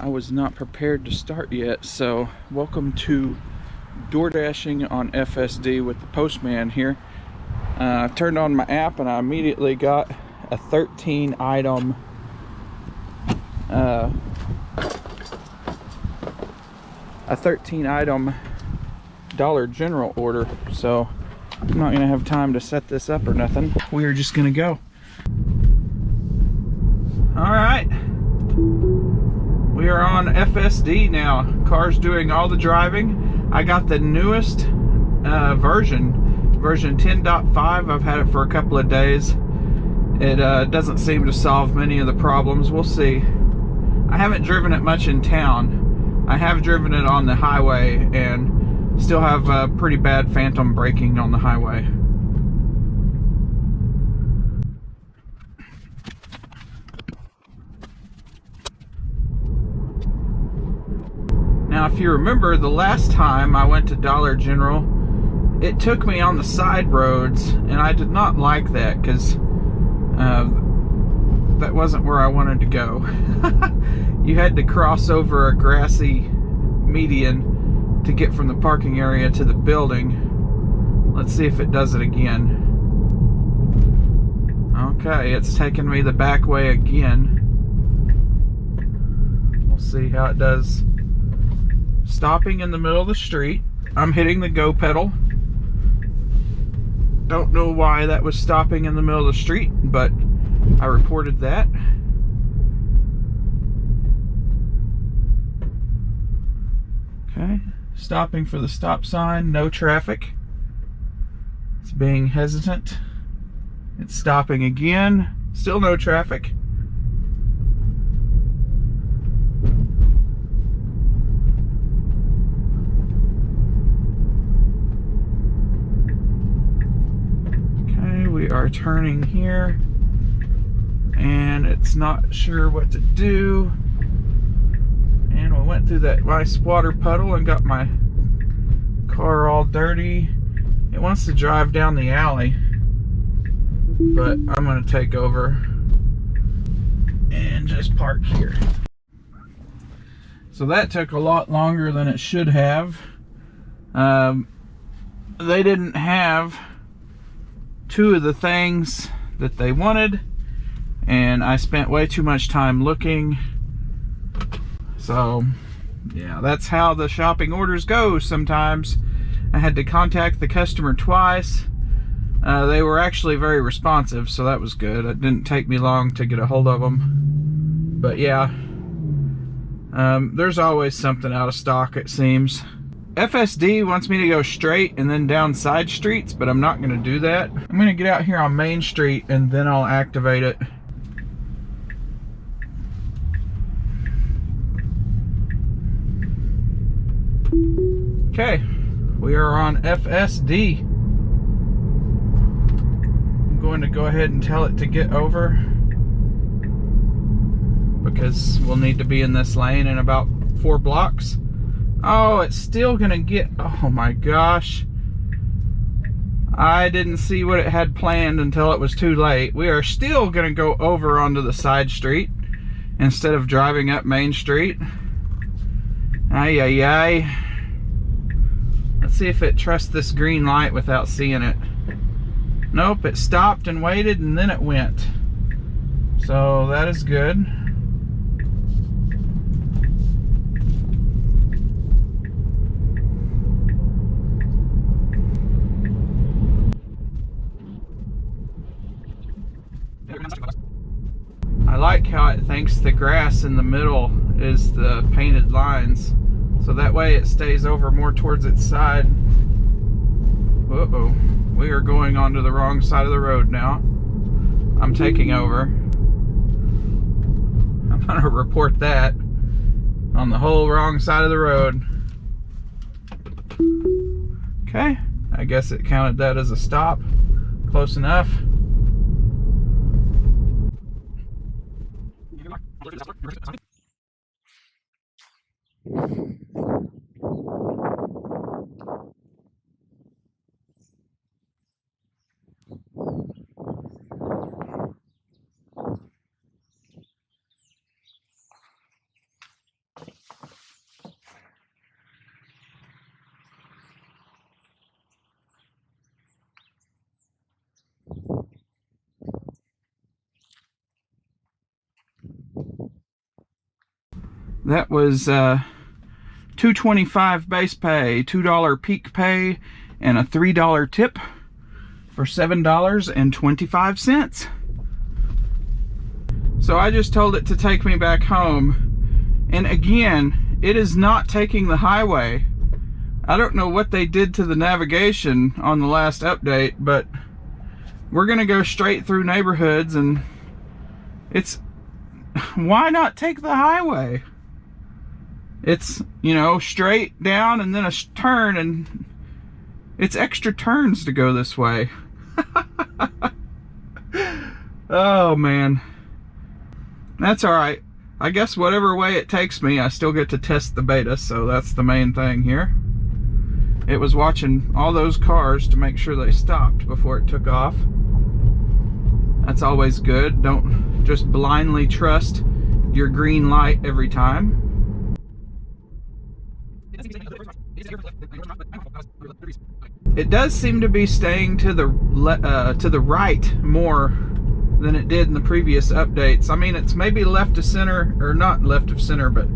I was not prepared to start yet, so welcome to DoorDashing on FSD with the postman here. I turned on my app and I immediately got a 13 item Dollar General order, so I'm not gonna have time to set this up or nothing. We are just gonna go. All right, we are on FSD now. Car's doing all the driving. I got the newest version 10.5. I've had it for a couple of days. It doesn't seem to solve many of the problems. We'll see. I haven't driven it much in town. I have driven it on the highway and still have pretty bad phantom braking on the highway. Now, if you remember, the last time I went to Dollar General, it took me on the side roads, and I did not like that because that wasn't where I wanted to go. You had to cross over a grassy median to get from the parking area to the building. Let's see if it does it again. Okay, it's taking me the back way again. We'll see how it does. Stopping in the middle of the street. I'm hitting the go pedal. Don't know why that was stopping in the middle of the street, but I reported that. Okay, stopping for the stop sign, no traffic. It's being hesitant. It's stopping again, still no traffic. We are turning here and it's not sure what to do, and we went through that nice water puddle and got my car all dirty. It wants to drive down the alley, but I'm going to take over and just park here. So that took a lot longer than it should have. They didn't have two of the things that they wanted, and I spent way too much time looking. So yeah, that's how the shopping orders go sometimes. I had to contact the customer twice. They were actually very responsive, so that was good. It didn't take me long to get a hold of them. But yeah, there's always something out of stock, it seems. FSD wants me to go straight and then down side streets, but I'm not going to do that. I'm going to get out here on Main Street and then I'll activate it. Okay, we are on FSD. I'm going to go ahead and tell it to get over because we'll need to be in this lane in about 4 blocks. Oh, it's still gonna get, oh my gosh. I didn't see what it had planned until it was too late. We are still gonna go over onto the side street instead of driving up Main Street. Ay, ay, ay. Let's see if it trusts this green light without seeing it. Nope, it stopped and waited and then it went. So that is good. I like how it thinks the grass in the middle is the painted lines, so that way it stays over more towards its side. Uh-oh, we are going onto the wrong side of the road now. I'm taking over. I'm gonna report that on the whole wrong side of the road. Okay, I guess it counted that as a stop. Close enough. That was $2.25 base pay, $2 peak pay, and a $3 tip for $7.25. So I just told it to take me back home, and again, it is not taking the highway. I don't know what they did to the navigation on the last update, but we're gonna go straight through neighborhoods, and it's, why not take the highway? It's, you know, straight down and then a turn, and it's extra turns to go this way. Oh man, that's all right. I guess whatever way it takes me, I still get to test the beta, so that's the main thing here. It was watching all those cars to make sure they stopped before it took off. That's always good. Don't just blindly trust your green light every time. It does seem to be staying to the right more than it did in the previous updates. I mean, it's maybe left of center, or not left of center, but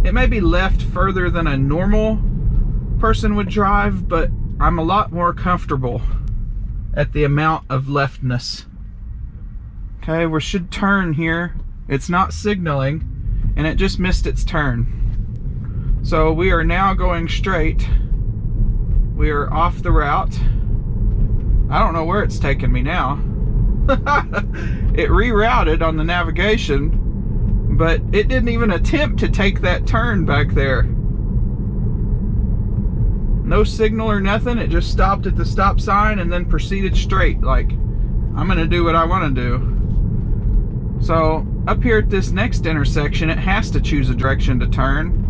it may be left further than a normal person would drive, but I'm a lot more comfortable at the amount of leftness. Okay, we should turn here. It's not signaling, and it just missed its turn. So we are now going straight. We are off the route. I don't know where it's taking me now. It rerouted on the navigation, but it didn't even attempt to take that turn back there. No signal or nothing. It just stopped at the stop sign and then proceeded straight, like, I'm gonna do what I want to do. So up here at this next intersection, it has to choose a direction to turn,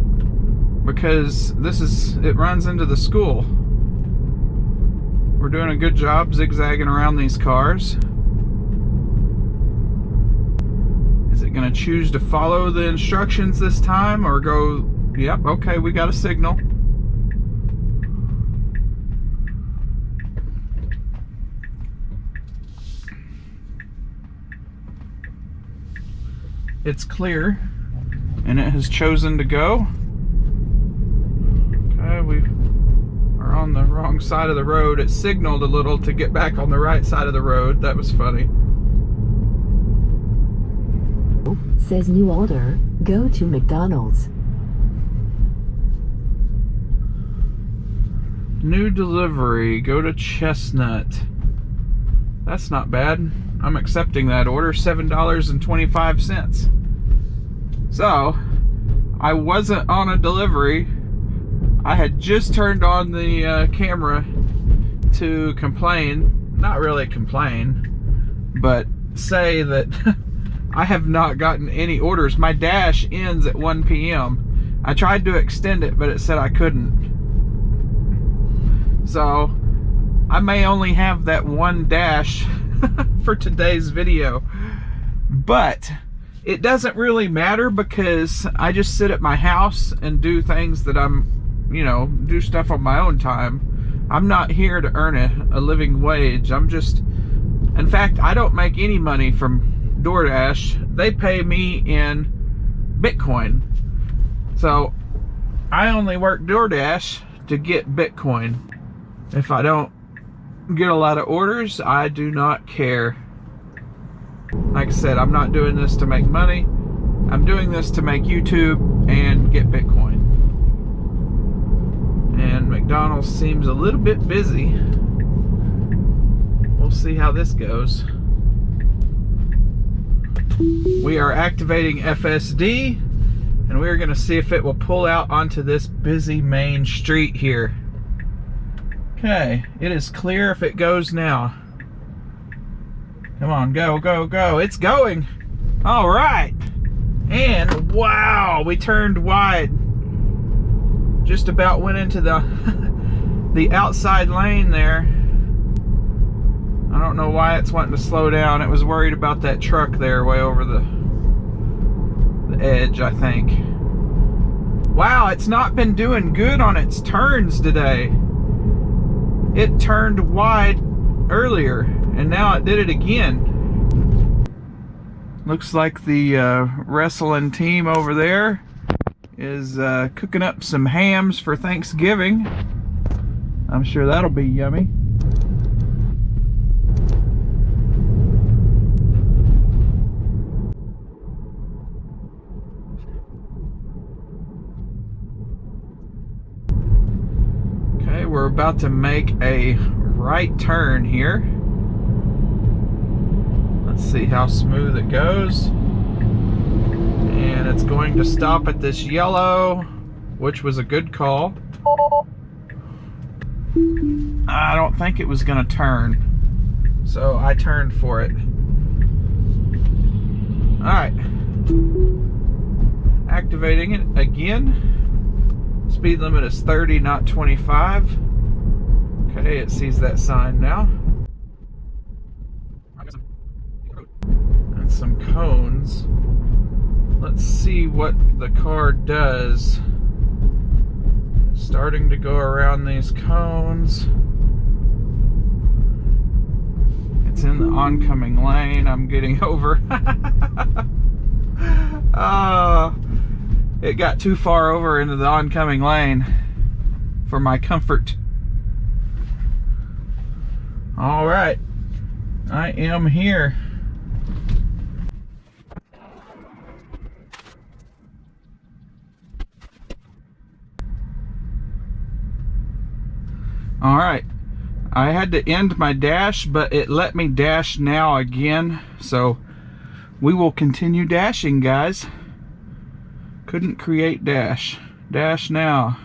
because it runs into the school. We're doing a good job zigzagging around these cars. Is it gonna choose to follow the instructions this time, or go, yep, okay, we got a signal. It's clear, and it has chosen to go. Okay, we are on the wrong side of the road. It signaled a little to get back on the right side of the road. That was funny. Says new order, go to McDonald's. New delivery, go to Chestnut. That's not bad. I'm accepting that order, $7.25. So, I wasn't on a delivery. I had just turned on the camera to complain, not really complain, but say that I have not gotten any orders. My dash ends at 1 p.m. I tried to extend it, but it said I couldn't. So, I may only have that one dash for today's video, but it doesn't really matter, because I just sit at my house and do things that do stuff on my own time. I'm not here to earn a living wage. In fact, I don't make any money from DoorDash. They pay me in Bitcoin. So I only work DoorDash to get Bitcoin. If I don't get a lot of orders, I do not care. Like I said, I'm not doing this to make money. I'm doing this to make YouTube and get Bitcoin. And McDonald's seems a little bit busy. We'll see how this goes. We are activating FSD, and we're going to see if it will pull out onto this busy main street here. Okay, it is clear if it goes now. Come on, go, go, go. It's going. All right. And wow, we turned wide. Just about went into the the outside lane there. I don't know why it's wanting to slow down. It was worried about that truck there way over the edge, I think. Wow, it's not been doing good on its turns today. It turned wide earlier, and now it did it again. Looks like the wrestling team over there is cooking up some hams for Thanksgiving. I'm sure that'll be yummy. Okay, we're about to make a right turn here. Let's see how smooth it goes. And it's going to stop at this yellow, which was a good call. I don't think it was going to turn, so I turned for it. Alright. Activating it again. Speed limit is 30, not 25. Okay, it sees that sign now. And some cones. Let's see what the car does. Starting to go around these cones. It's in the oncoming lane. I'm getting over. It got too far over into the oncoming lane for my comfort. All right, I am here. All right, I had to end my dash, but it let me dash now again, so we will continue dashing, guys. Couldn't create dash. Dash now.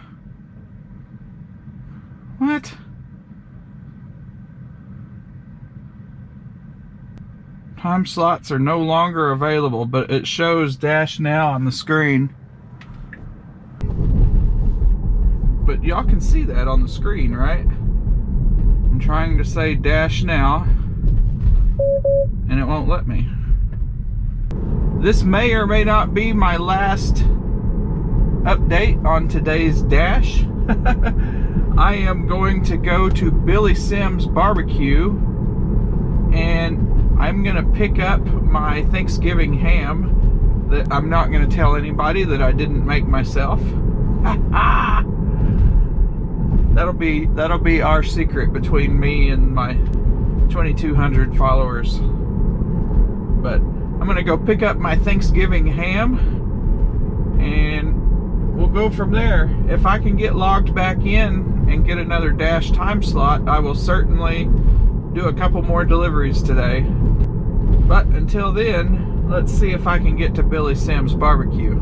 What? Time slots are no longer available, but it shows dash now on the screen. But y'all can see that on the screen, right? I'm trying to say dash now, and it won't let me. This may or may not be my last update on today's dash. I am going to go to Billy Sims Barbecue, and I'm gonna pick up my Thanksgiving ham that I'm not gonna tell anybody that I didn't make myself. That'll be our secret between me and my 2,200 followers. But I'm gonna go pick up my Thanksgiving ham, and we'll go from there. If I can get logged back in and get another dash time slot, I will certainly do a couple more deliveries today. But until then, let's see if I can get to Billy Sims Barbecue.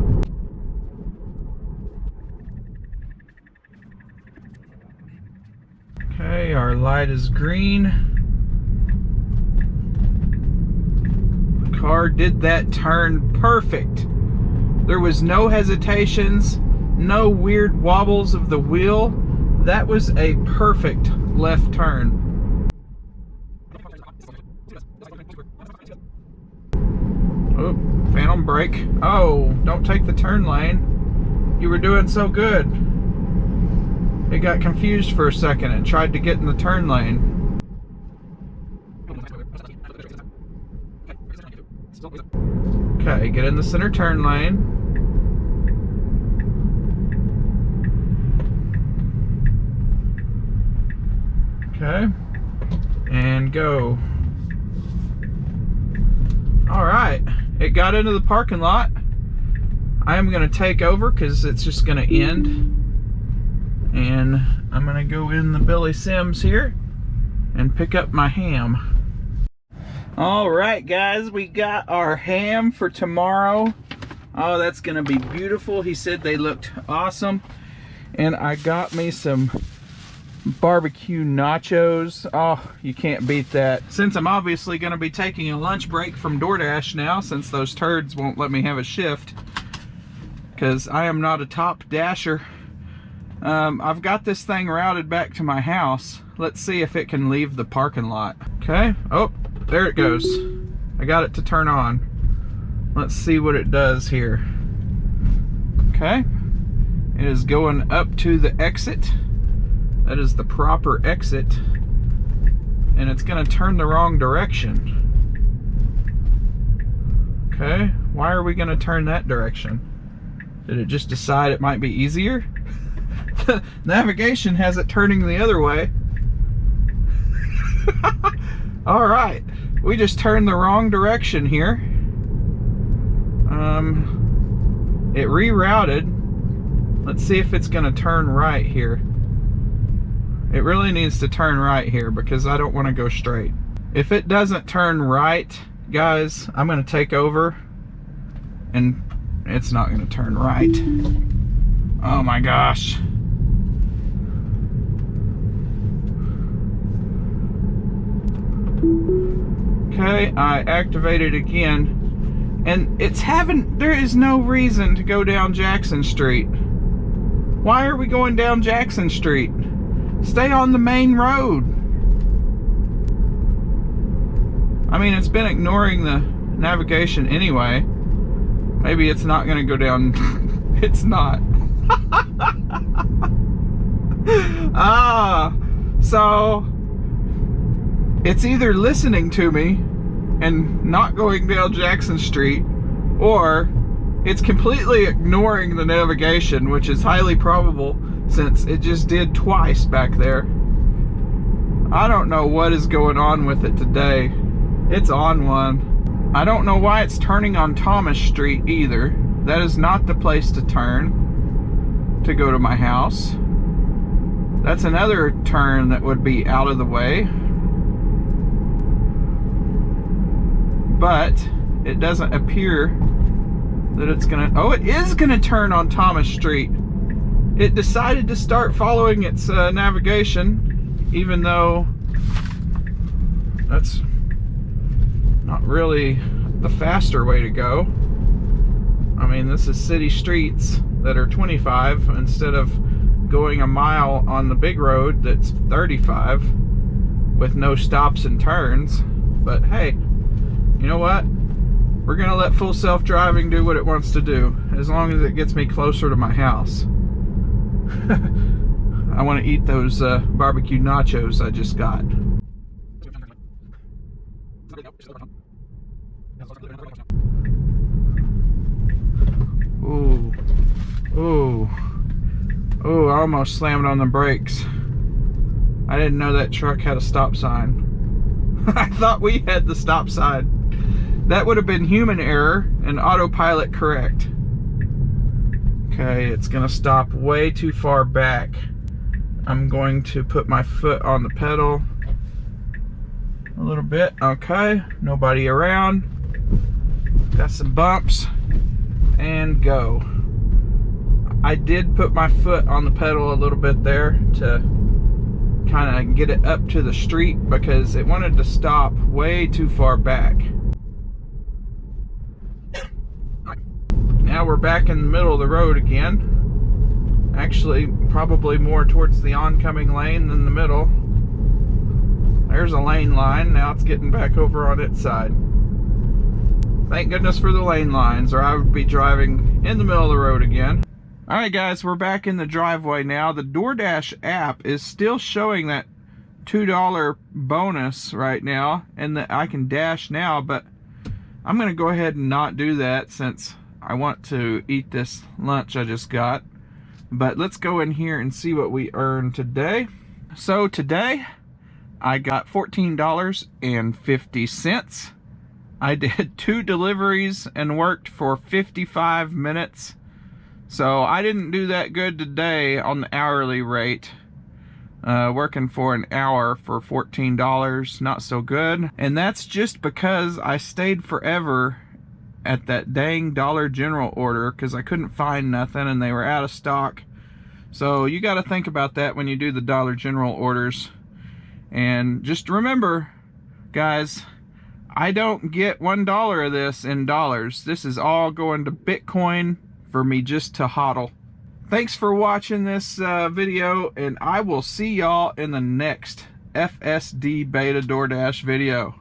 Okay, our light is green. The car did that turn perfect. There was no hesitations, no weird wobbles of the wheel. That was a perfect left turn. Oh, phantom brake. Oh, don't take the turn lane. You were doing so good. It got confused for a second and tried to get in the turn lane. Okay, get in the center turn lane. Okay, and go. All right, it got into the parking lot. I am gonna take over because it's just gonna end. And I'm gonna go in the Billy Sims here and pick up my ham. All right, guys, we got our ham for tomorrow. Oh, that's gonna be beautiful. He said they looked awesome. And I got me some barbecue nachos. Oh, you can't beat that. Since I'm obviously gonna be taking a lunch break from DoorDash now, since those turds won't let me have a shift, because I am not a top dasher. I've got this thing routed back to my house. Let's see if it can leave the parking lot. Okay, oh, there it goes. I got it to turn on. Let's see what it does here. Okay, it is going up to the exit. That is the proper exit. And it's gonna turn the wrong direction. Okay, why are we gonna turn that direction? Did it just decide it might be easier? The navigation has it turning the other way. All right, we just turned the wrong direction here. It rerouted. Let's see if it's gonna turn right here. It really needs to turn right here because I don't want to go straight. If it doesn't turn right, guys, I'm gonna take over, and it's not gonna turn right. Oh my gosh. Okay, I activated again, and there is no reason to go down Jackson Street. Why are we going down Jackson Street? Stay on the main road. I mean, it's been ignoring the navigation anyway. Maybe it's not gonna go down. It's not. So it's either listening to me and not going down Jackson Street, or it's completely ignoring the navigation, which is highly probable since it just did twice back there. I don't know what is going on with it today. It's on one. I don't know why it's turning on Thomas Street either. That is not the place to turn to go to my house. That's another turn that would be out of the way. But it doesn't appear that it's gonna, oh, it is gonna turn on Thomas Street. It decided to start following its navigation, even though that's not really the faster way to go. I mean, this is city streets that are 25 instead of going a mile on the big road that's 35 with no stops and turns. But hey, you know what? We're gonna let full self-driving do what it wants to do, as long as it gets me closer to my house. I want to eat those barbecue nachos I just got. Ooh, ooh, ooh! I almost slammed on the brakes. I didn't know that truck had a stop sign. I thought we had the stop sign. That would have been human error and autopilot correct. Okay, it's gonna stop way too far back. I'm going to put my foot on the pedal a little bit. Okay, nobody around. Got some bumps and go. I did put my foot on the pedal a little bit there to kind of get it up to the street because it wanted to stop way too far back. Now we're back in the middle of the road again. Actually, probably more towards the oncoming lane than the middle. There's a lane line. Now it's getting back over on its side. Thank goodness for the lane lines, or I would be driving in the middle of the road again. Alright guys, we're back in the driveway now. The DoorDash app is still showing that $2 bonus right now, and that I can dash now, but I'm going to go ahead and not do that since I want to eat this lunch I just got. But let's go in here and see what we earned today. So today I got $14.50. I did 2 deliveries and worked for 55 minutes. So I didn't do that good today on the hourly rate. Working for an hour for $14, not so good. And that's just because I stayed forever at that dang Dollar General order because I couldn't find nothing and they were out of stock. So you got to think about that when you do the Dollar General orders. And just remember, guys, I don't get $1 of this in dollars. This is all going to Bitcoin for me just to hodl. Thanks for watching this video, and I will see y'all in the next FSD Beta DoorDash video.